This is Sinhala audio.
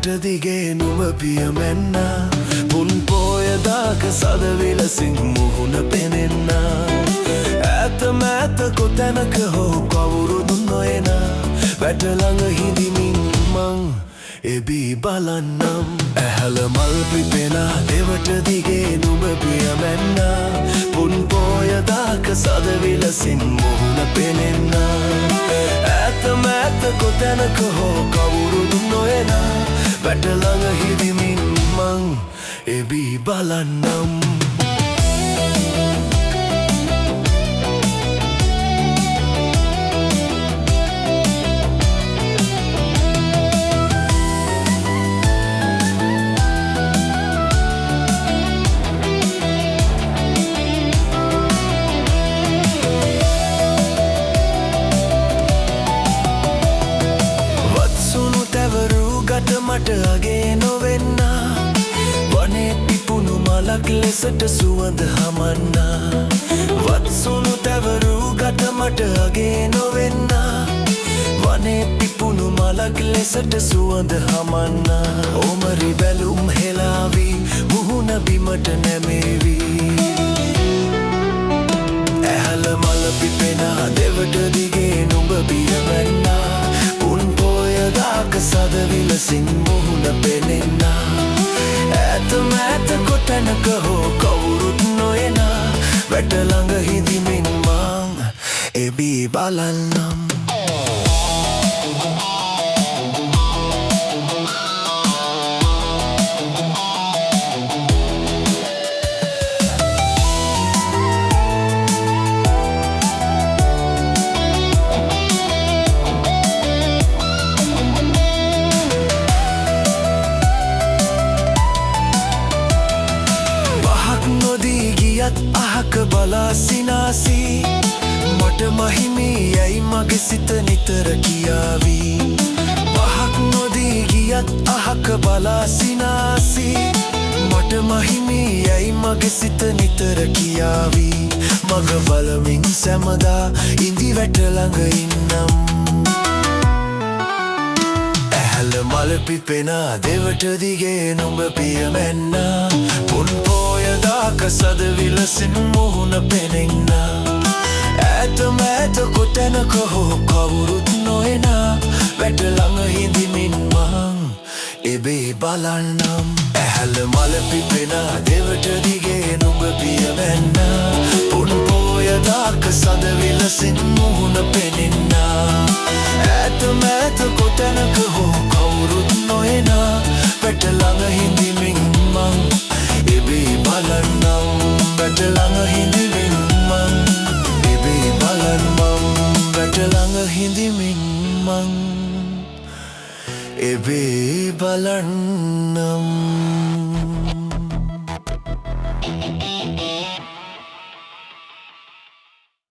දෙවට දිගේ නුඹ පියමෙන්න පුන් පෝයදාක සද විලසින් මුහුණ පෙනෙන්න ඈත මෑත කොතැනක හෝ කවුරුදු නොයන වැට ළඟ හිඳිමින් මං එබී බලන්නම් ඇහැල මල් පිපෙන දෙවට දිගේ නුඹ පියමෙන්න පුන් පෝයදාක සද විලසින් මුහුණ පෙනෙන්න ඈත මෑත කොතැනක හෝ කවුරුදු නොයන වැට ළඟ හිඳිමින් මං එබී බලන්නම් මට අගේ නොවෙන්න වනේ පිපුණු මලක් ලෙසට සුවඳ හමන්න වත්සුණු තැවරු ගට මට අගේ නොවෙන්න වනේ පිපුණු මලක් ලෙසට සුවඳ හමන්න ඕමරි බැලුම් හෙලාවී මුහුණ බිමට නැමේවී ඇහල මල පිපෙන දෙවට දිගේ නුඹ පියමැන්න උන් පෝයදාක සද විලසින් මුහුණ පෙනෙන්න ඈත මෑත කොතැනක හෝ කවුරුත් නොයන වැට ළඟ හිඳිමින් මං එබී බලන්නම් අහක බලා සිනාසී මට මහිමී යැයි මගේ සිත නිතර කියාවී පහක් නොදී ගියත් අහක බලා සිනාසී මට මහිමී යැයි මගේ සිත නිතර කියාවී මග බලමින් සැමදා ඉඳි වැට ළඟ ඉන්නම් ඇහැල මල පිපෙන දෙවට දිගේ නුඹ පියමැන්න පුන් පෝයදාක සද විලසින් මුහුණ පෙනෙන්න ඈත මෑත කොතැනක හෝ කවුරුත් නොයන වැට ළඟ හිඳිමින් මං එබේ බලන්නම් ඇහැල මල පිපෙන දෙවට දිගේ නුඹ පියමැන්න පුන් පෝයදාක සද විලසින් මුහුණ පෙනෙන්න ඈත මෑත කොතැනක හෝ කවුරුත් නොයන වැට ළඟ හිඳිමින් මං එබේ බලන්නම් වැට ළඟ හිඳිමින් මං එබේ බලන්නම් වැට ළඟ හිඳිමින් මං එබේ බලන්නම්